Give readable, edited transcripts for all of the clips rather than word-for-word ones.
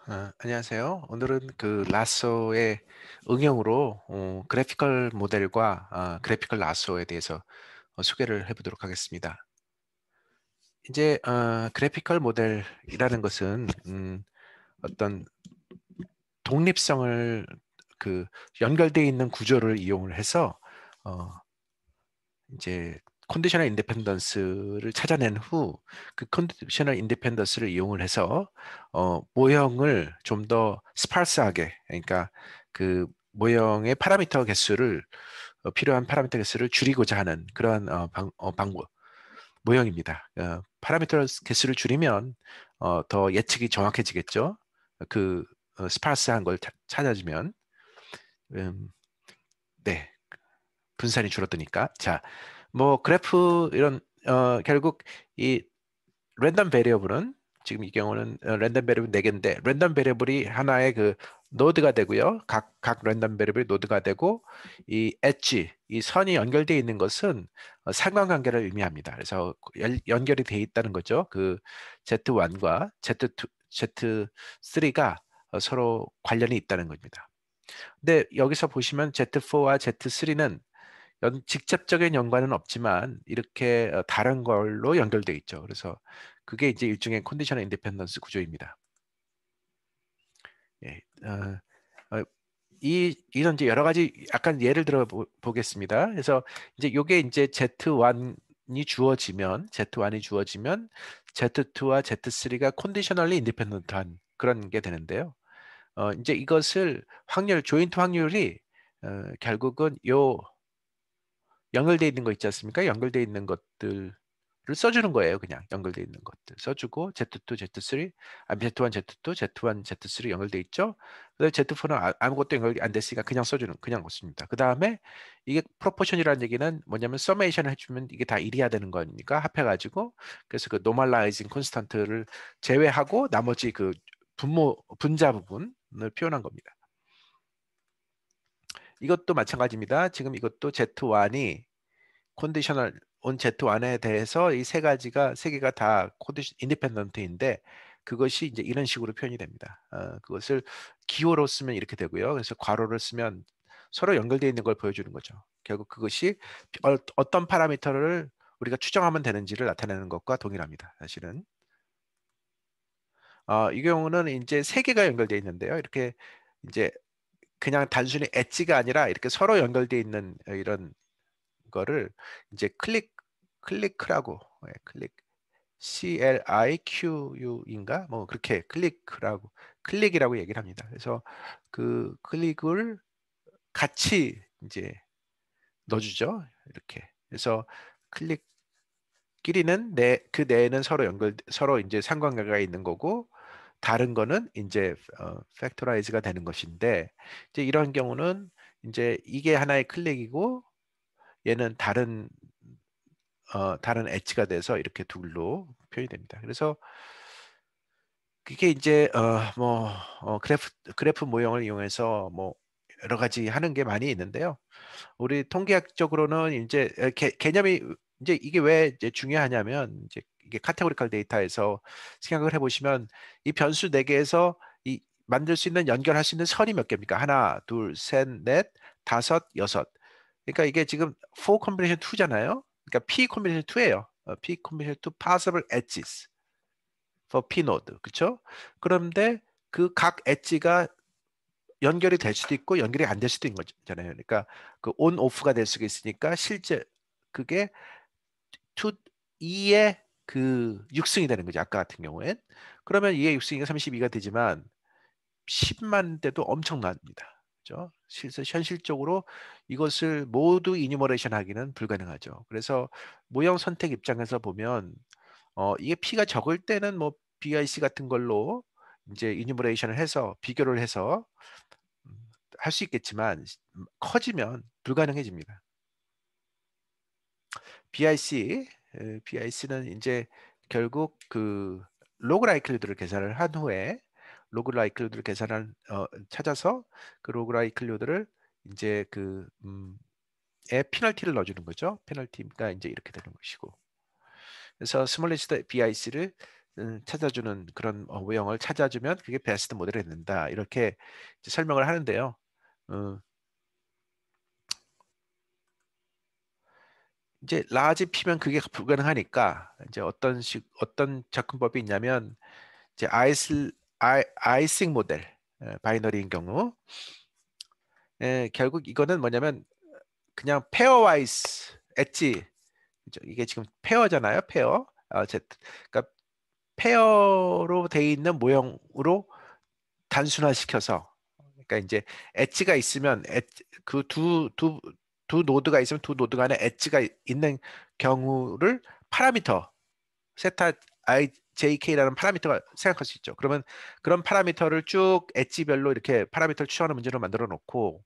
안녕하세요. 오늘은 그 라쏘의 응용으로 그래피컬 모델과 그래피컬 라쏘에 대해서 소개를 해보도록 하겠습니다. 이제 그래피컬 모델이라는 것은 어떤 독립성을 그 연결되어 있는 구조를 이용을 해서 어, 이제 컨디셔널 인디펜던스를 찾아낸 후 그 컨디셔널 인디펜던스를 이용을 해서 모형을 좀 더 스파르스하게, 그러니까 그 모형의 파라미터 개수를 필요한 파라미터 개수를 줄이고자 하는 그러한 방법 모형입니다. 파라미터 개수를 줄이면 더 예측이 정확해지겠죠. 그 스파르스한 걸 찾아주면 네, 분산이 줄어드니까. 자, 뭐 그래프 이런 결국 이 랜덤 베리어블은 지금 이 경우는 랜덤 베리어블 4개인데 랜덤 베리어블이 하나의 그 노드가 되고요. 각 랜덤 베리어블이 노드가 되고 이 엣지, 이 선이 연결되어 있는 것은 상관관계를 의미합니다. 그래서 연결이 되어 있다는 거죠. 그 Z1과 Z2, Z3가 서로 관련이 있다는 겁니다. 근데 여기서 보시면 Z4와 Z3는 직접적인 연관은 없지만 이렇게 다른 걸로 연결돼 있죠. 그래서 그게 이제 일종의 컨디셔널 인디펜던스 구조입니다. 예, 어, 이런 이제 여러 가지 약간 예를 들어 보겠습니다. 그래서 이제 요게 이제 Z1이 주어지면 Z2와 Z3가 컨디셔널리 인디펜던트한 그런 게 되는데요. 이제 이것을 조인트 확률이 결국은 요 연결돼 있는 거 있지 않습니까? 연결돼 있는 것들을 써주는 거예요. 그냥 연결돼 있는 것들 써주고 Z2, Z3, Z1, Z2, Z1, Z3 연결돼 있죠. 그다음에 Z4는 아무것도 연결이 안 됐으니까 그냥 씁니다. 그 다음에 이게 프로포션이라는 얘기는 뭐냐면 서메이션을 해주면 이게 다 1이야 되는 거니까 합해가지고 그래서 그 노멀라이징 콘스탄트를 제외하고 나머지 그 분자 부분을 표현한 겁니다. 이것도 마찬가지입니다. 지금 이것도 Z1이 컨디셔널 온 Z1에 대해서 이 세 개가 다 컨디션 인디펜던트인데 그것이 이제 이런 식으로 표현이 됩니다. 그것을 기호로 쓰면 이렇게 되고요. 그래서 괄호를 쓰면 서로 연결되어 있는 걸 보여주는 거죠. 결국 그것이 어떤 파라미터를 우리가 추정하면 되는지를 나타내는 것과 동일합니다. 사실은 이 경우는 이제 세 개가 연결되어 있는데요. 이렇게 이제 그냥 단순히 엣지가 아니라 이렇게 서로 연결되어 있는 이런 거를 이제 클릭크라고 클릭 CLIQU인가 뭐 그렇게 클릭이라고 얘기를 합니다. 그래서 그 클릭을 같이 이제 넣어주죠. 이렇게. 그래서 클릭끼리는 그 내에는 서로 이제 상관관계가 있는 거고 다른 거는 이제 팩토라이즈가 되는 것인데 이제 이런 경우는 이제 이게 하나의 클릭이고 얘는 다른 엣지가 돼서 이렇게 둘로 표현이 됩니다. 그래서 그게 이제 그래프 모형을 이용해서 뭐 여러 가지 하는 게 많이 있는데요. 우리 통계학적으로는 이제 개념이 이제 이게 왜 이제 중요하냐면 이제 이게 카테고리컬 데이터에서 생각을 해보시면 이 변수 4개에서 이 만들 수 있는 연결할 수 있는 선이 몇 개입니까? 하나, 둘, 셋, 넷, 다섯, 여섯. 그러니까 이게 지금 4 combination 2잖아요. 그러니까 P combination 2예요. P combination 2 possible edges for P node. 그렇죠? 그런데 그 각 엣지가 연결이 될 수도 있고 연결이 안 될 수도 있는 거잖아요. 그러니까 그 온 오프가 될 수가 있으니까 실제 그게 2의 그 육승이 되는 거죠. 아까 같은 경우엔. 그러면 2의 육승이가 32가 되지만 10만 대도 엄청납니다. 그죠? 실제 현실적으로 이것을 모두 이니머레이션 하기는 불가능하죠. 그래서 모형 선택 입장에서 보면 이게 P가 적을 때는 뭐 BIC 같은 걸로 이제 이니머레이션을 해서 비교를 해서 할 수 있겠지만 커지면 불가능해집니다. BIC는 이제 결국 그 로그 라이클리드를 계산을 한 후에 로그 라이클리드를 찾아서 그 로그 라이클리드를 이제 에 페널티를 넣어주는 거죠. 페널티가 이제 이렇게 되는 것이고. 그래서 스몰리스트 BIC를 찾아주는 그런 모형을 찾아주면 그게 베스트 모델이 된다. 이렇게 이제 설명을 하는데요. 어, 이제 라지 P면 그게 불가능하니까 이제 어떤 접근법이 있냐면 이제 아이싱 모델, 바이너리인 경우 결국 이거는 뭐냐면 그냥 페어와이스 엣지, 그죠? 이게 지금 페어잖아요, 페어. 그러니까 페어로 돼 있는 모형으로 단순화시켜서, 그러니까 이제 엣지가 있으면 두 노드가 있으면 두 노드 간에 엣지가 있는 경우를 파라미터 세타 JK라는 파라미터가 생각할 수 있죠. 그러면 그런 파라미터를 쭉 엣지별로 이렇게 파라미터를 추정하는 문제로 만들어 놓고,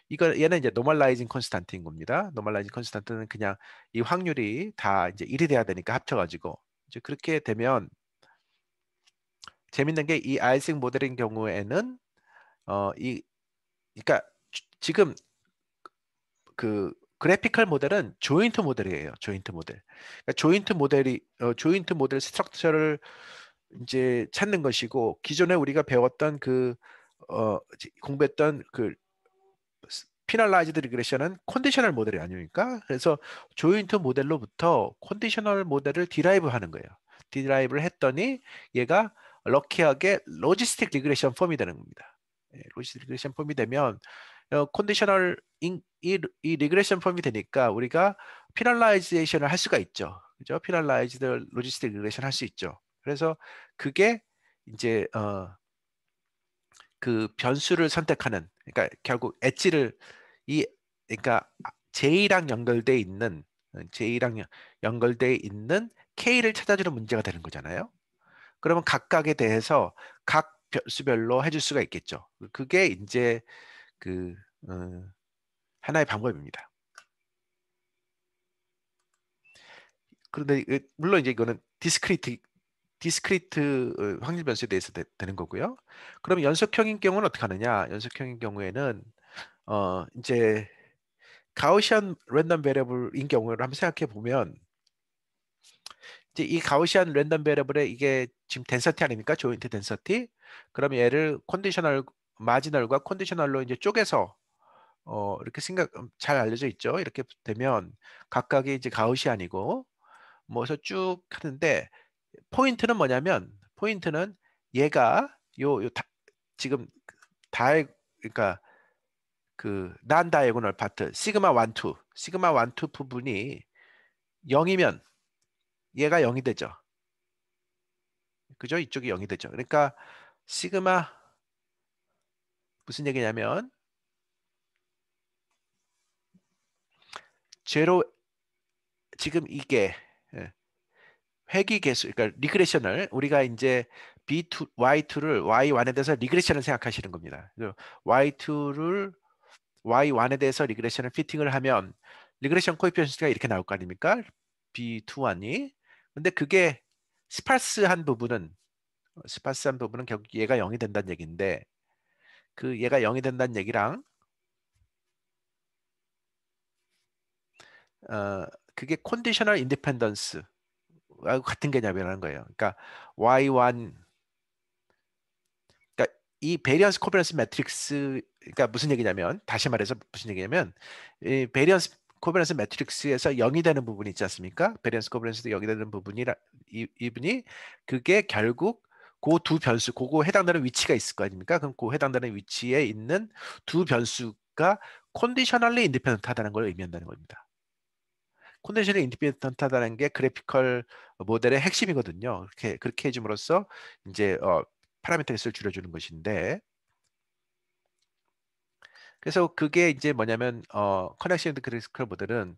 이거 얘는 이제 노멀라이징 컨스탄트인 겁니다. 노멀라이징 컨스탄트는 그냥 이 확률이 다 이제 1이 돼야 되니까 합쳐가지고 이제 그렇게 되면 재밌는 게 이 아이싱 모델인 경우에는 이 그러니까 지금 그 그래피컬 모델은 조인트 모델이에요. 조인트 모델. 그러니까 조인트 모델 스트럭처를 이제 찾는 것이고, 기존에 우리가 배웠던 공부했던 그 피널라이즈드 리그레션은 컨디셔널 모델이 아닙니까? 그래서 조인트 모델로부터 컨디셔널 모델을 디라이브 하는 거예요. 디라이브를 했더니 얘가 럭키하게 로지스틱 리그레션 폼이 되는 겁니다. 로지스틱 리그레션 폼이 되면 컨디셔널 이 리그레션 폼이 되니까 우리가 피널라이제이션을 할 수가 있죠. 그죠? 피널라이즈드 로지스틱 리그레션 할 수 있죠. 그래서 그게 이제 그 변수를 선택하는, 그러니까 결국 엣지를 이 그러니까 J랑 연결돼 있는 J랑 연결돼 있는 K를 찾아주는 문제가 되는 거잖아요. 그러면 각각에 대해서 각 변수별로 해줄 수가 있겠죠. 그게 이제 그 어, 하나의 방법입니다. 그런데 물론 이제 이거는 디스크리트 확률 변수에 대해서 되는 거고요. 그럼 연속형인 경우는 어떻게 하느냐? 연속형인 경우에는 이제 가우시안 랜덤 베리어블인 경우를 한번 생각해 보면, 이제 이 가우시안 랜덤 베리어블에 이게 지금 덴서티 아닙니까? 조인트 덴서티. 그럼 얘를 컨디셔널 마지널과 컨디셔널로 이제 쪼개서 이렇게 잘 알려져 있죠. 이렇게 되면 각각이 이제 가우시안이고 뭐서 쭉 하는데, 포인트는 얘가 지금 그러니까 그 난 다이애고널 파트 시그마 1, 2 시그마 1, 2 부분이 0이면 얘가 0이 되죠. 그죠? 이쪽이 0이 되죠. 그러니까 시그마 무슨 얘기냐면 제로, 지금 이게 예, 회귀 개수, 그러니까 리그레션을 우리가 이제 B2, Y2를 Y1에 대해서 리그레션을 생각하시는 겁니다. Y2를 Y1에 대해서 리그레션을 피팅을 하면 리그레션 코에피션트가 이렇게 나올 거 아닙니까? B21이. 근데 그게 스파스한 부분은 결국 얘가 0이 된다는 얘기인데, 그 얘가 0이 된다는 얘기랑 어, 그게 컨디셔널 인디펜던스하고 같은 개념이라는 거예요. 그러니까 Y1, 그러니까 이 베리언스 코베런스 매트릭스가 무슨 얘기냐면, 다시 말해서 무슨 얘기냐면, 이 베리언스 코베런스 매트릭스에서 0이 되는 부분이 있지 않습니까? 베리언스 코베런스도 0이 되는 부분이라 이분이 그게 결국 그 두 변수, 그거 해당되는 위치가 있을 거 아닙니까? 그럼 그 해당되는 위치에 있는 두 변수가 컨디셔널리 인디펜던트하다는 걸 의미한다는 겁니다. 컨디셔널리 인디펜던트하다는 게 그래피컬 모델의 핵심이거든요. 그렇게 해줌으로써 이제 파라미터 값을 줄여주는 것인데, 그래서 그게 이제 뭐냐면 커넥션 그래피컬 모델은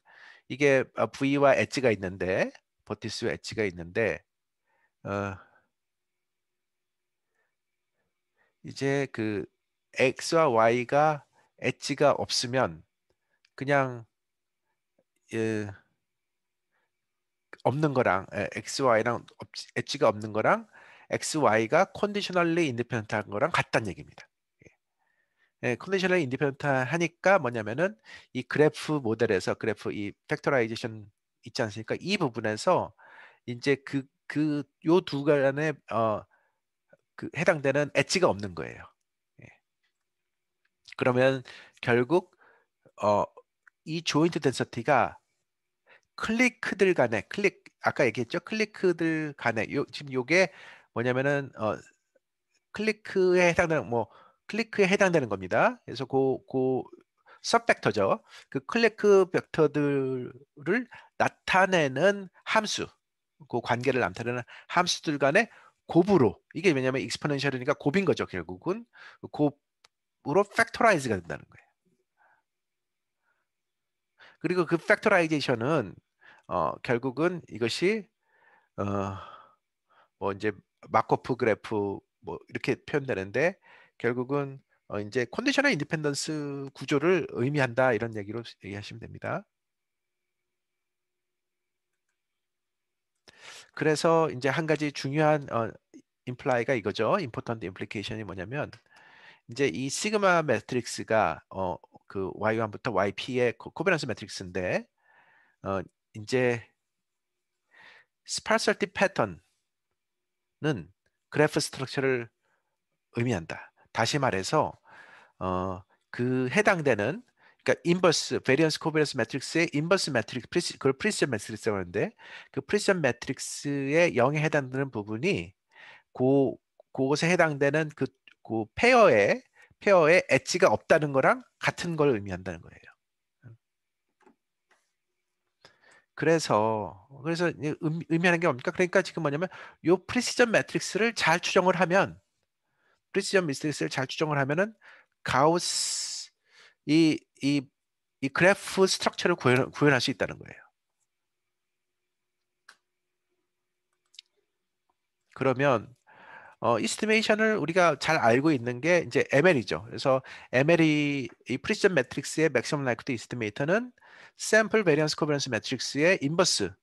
이게 V와 엣지가 있는데, 버티스와 엣지가 있는데 어, 이제 그 X와 Y가 엣지가 없으면 그냥 예, 없는 거랑 X, Y랑 엣지가 없는 거랑 X, Y가 컨디셔널리 인디펜던트한 거랑 같다는 얘기입니다. 컨디셔널리 인디펜던트 하니까 뭐냐면은 이 그래프 이 팩토라이제이션 있지 않습니까? 이 부분에서 이제 요 두 간에 그 해당되는 엣지가 없는 거예요. 예. 그러면 결국 어, 이 조인트 덴서티가 클리크들 간에 아까 얘기했죠? 클리크들 간에 지금 요게 뭐냐면은 클리크에 해당되는 클리크에 해당되는 겁니다. 그래서 그 서벡터죠. 그 클리크 벡터들을 나타내는 함수, 그 관계를 나타내는 함수들 간의 곱으로, 이게 왜냐면 익스포넨셜이니까 곱인 거죠. 결국은 곱으로 팩토라이즈가 된다는 거예요. 그리고 그 팩토라이제이션은 결국은 이것이 어, 뭐 이제 마코프 그래프 뭐 이렇게 표현되는데, 결국은 이제 컨디셔널 인디펜던스 구조를 의미한다, 이런 얘기로 얘기하시면 됩니다. 그래서 이제 한 가지 중요한 임플라이가 이거죠. 임포턴트 임플리케이션이 뭐냐면, 이제 이 시그마 매트릭스가 그 Y1부터 YP의 코베런스 매트릭스인데, 어 이제 스파르시티 패턴은 그래프 스트럭처를 의미한다. 다시 말해서 그 해당되는, 그러니까 인버스 베리언스 코베런스 매트릭스의 인버스 매트릭스, 그걸 프리시전 매트릭스라고 하는데, 그 프리시전 매트릭스의 0에 해당되는 부분이 그 그것에 해당되는 그 페어의 엣지가 없다는 거랑 같은 걸 의미한다는 거예요. 그래서 의미하는 게 뭡니까? 그러니까 지금 뭐냐면, 요 프리시전 매트릭스를 잘 추정을 하면은 가우스 이 이 이 그래프 스트럭처를 구현할 수 있다는 거예요. 그러면 이스티메이션을 우리가 잘 알고 있는 게 이제 ML이죠. 그래서 ML이 이 프리시전 매트릭스의 맥시멈 라이크드 이스티메이터는 샘플 베리언스 코베런스 매트릭스의 인버스로서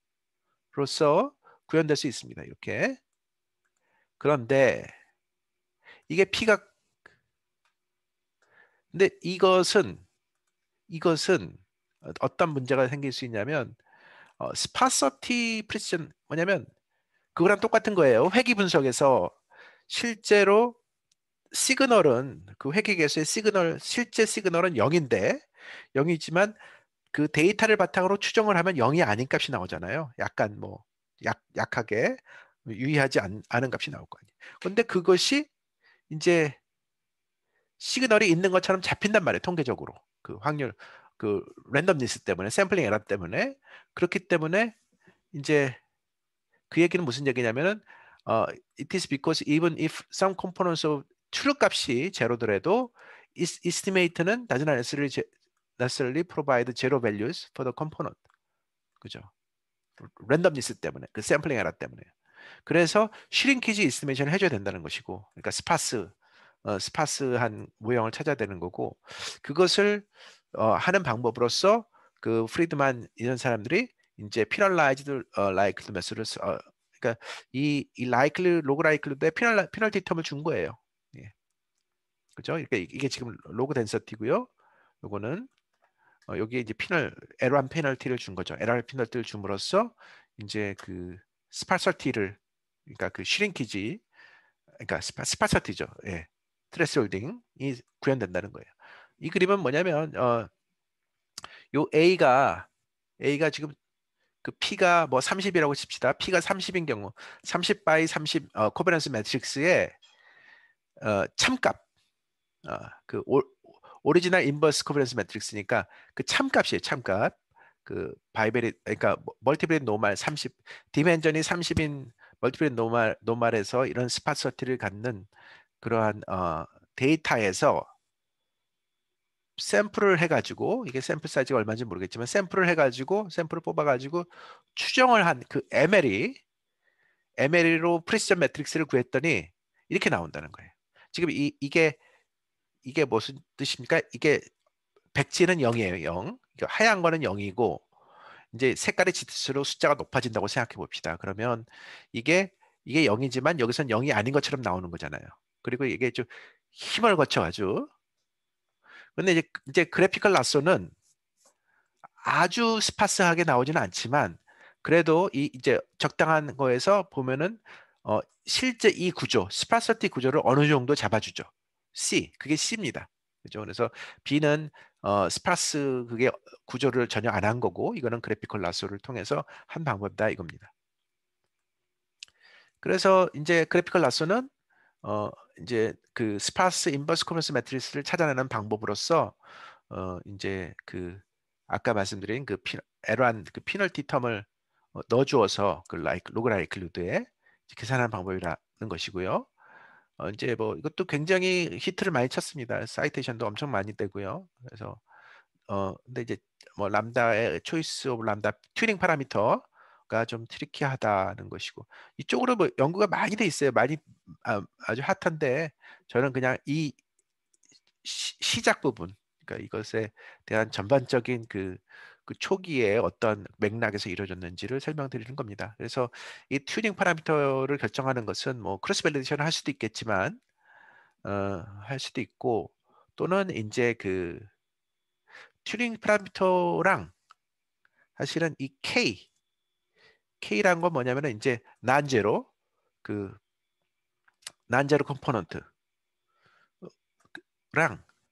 구현될 수 있습니다. 이렇게. 그런데 이게 P가, 근데 이것은 어떤 문제가 생길 수 있냐면, 스파서티 프리시전 뭐냐면, 그거랑 똑같은 거예요. 회귀 분석에서 실제로 시그널은, 그 회귀계수의 실제 시그널은 0인데, 0이지만 그 데이터를 바탕으로 추정을 하면 0이 아닌 값이 나오잖아요. 약간 약하게 유의하지 않은 값이 나올 거 아니에요. 근데 그것이 이제 시그널이 있는 것처럼 잡힌단 말이에요. 통계적으로. 그 확률, 그 랜덤니스 때문에, 샘플링 에러 때문에. 그렇기 때문에 이제 그 얘기는 무슨 얘기냐면은, it is because even if some components of true 값이 제로더라도 estimate는 does not necessarily provide zero values for the component. 그죠? 랜덤니스 때문에, 그 샘플링 에러 때문에. 그래서 슈링키지 이스티메이션을 해줘야 된다는 것이고, 그러니까 스파스한 모형을 찾아야 되는 거고, 그것을 하는 방법으로서 그 프리드만 이런 사람들이 이제 피널라이즈드 라이클드 메스를 그러니까 이 라이클 로그 라이클드에 피널티 텀을 준 거예요. 예. 그죠? 이게 지금 로그 덴서티고요. 요거는 여기에 이제 LR 페널티를 준 거죠. LR 페널티를 줌으로써 이제 그 스파서티를, 그러니까 그 슈링키지, 그러니까 스파서티죠. 예. 트레스홀딩이 구현된다는 거예요. 이 그림은 뭐냐면, 요 A가 지금 그 P가 뭐 30이라고 칩시다. P가 30인 경우 30 바이 30 코베런스 매트릭스의 참값, 그 오리지널 인버스 코베런스 매트릭스니까 그 참값이에요. 참값. 그 바이베리, 그러니까 멀티브릿 노말 30, 디멘전이 30인 멀티브릿 노말에서 이런 스파서티를 갖는 그러한 데이터에서 샘플을 해가지고, 이게 샘플 사이즈가 얼마인지 모르겠지만 샘플을 뽑아가지고 추정을 한 그 ML로 프리시전 매트릭스를 구했더니 이렇게 나온다는 거예요. 지금 이게 무슨 뜻입니까? 이게 백지는 0이에요. 0. 하얀 거는 0이고, 이제 색깔이 짙을수록 숫자가 높아진다고 생각해 봅시다. 그러면 이게 0이지만 여기선 0이 아닌 것처럼 나오는 거잖아요. 그리고 이게 좀 힘을 거쳐가지고, 근데 이제 그래피컬 라쏘는 아주 스파스하게 나오지는 않지만, 그래도 이제 적당한 거에서 보면은 실제 이 구조, 스파서티 구조를 어느 정도 잡아주죠. C, 그게 C입니다. 그죠? 그래서 B는 스파스 그게 구조를 전혀 안 한 거고, 이거는 그래피컬 라쏘를 통해서 한 방법이다 이겁니다. 그래서 이제 그래피컬 라쏘는 어 이제 그 스파스 인버스 코머스 매트리스를 찾아내는 방법으로서 이제 그 아까 말씀드린 그 에러한 그 피널티 텀을 넣어 주어서 그 로그 라이클루드에 계산하는 방법이라는 것이고요. 이제 뭐 이것도 굉장히 히트를 많이 쳤습니다. 사이테이션도 엄청 많이 되고요. 그래서 근데 이제 뭐 람다의 초이스 오브 람다 튜닝 파라미터가 좀 트리키하다는 것이고, 이쪽으로 뭐 연구가 많이 돼 있어요. 많이 아주 핫한데 저는 그냥 이 시작 부분, 그러니까 이것에 대한 전반적인 그 초기에 어떤 맥락에서 이루어졌는지를 설명드리는 겁니다. 그래서 이 튜닝 파라미터를 결정하는 것은 뭐 크로스 밸리데이션을 할 수도 있겠지만 할 수도 있고, 또는 이제 그 튜닝 파라미터랑 사실은 이 K란 건 뭐냐면은 이제 난제로 그 난제로 컴포넌트랑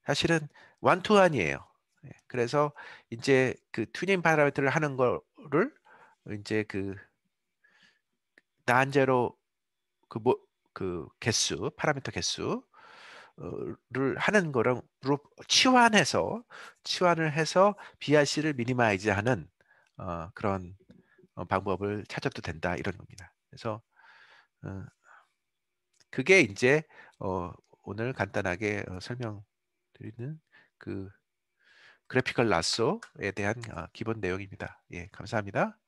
사실은 완투원이에요. 예, 그래서 이제 그 튜닝 파라미터를 하는 거를 이제 그 난제로 그 뭐 그 개수 파라미터 개수를 하는 거랑 치환을 해서 BRC를 미니마이즈하는 그런 방법을 찾아도 된다 이런 겁니다. 그래서 어, 그게 이제 어, 오늘 간단하게 설명드리는 그 그래피컬 라쏘에 대한 기본 내용입니다. 예, 감사합니다.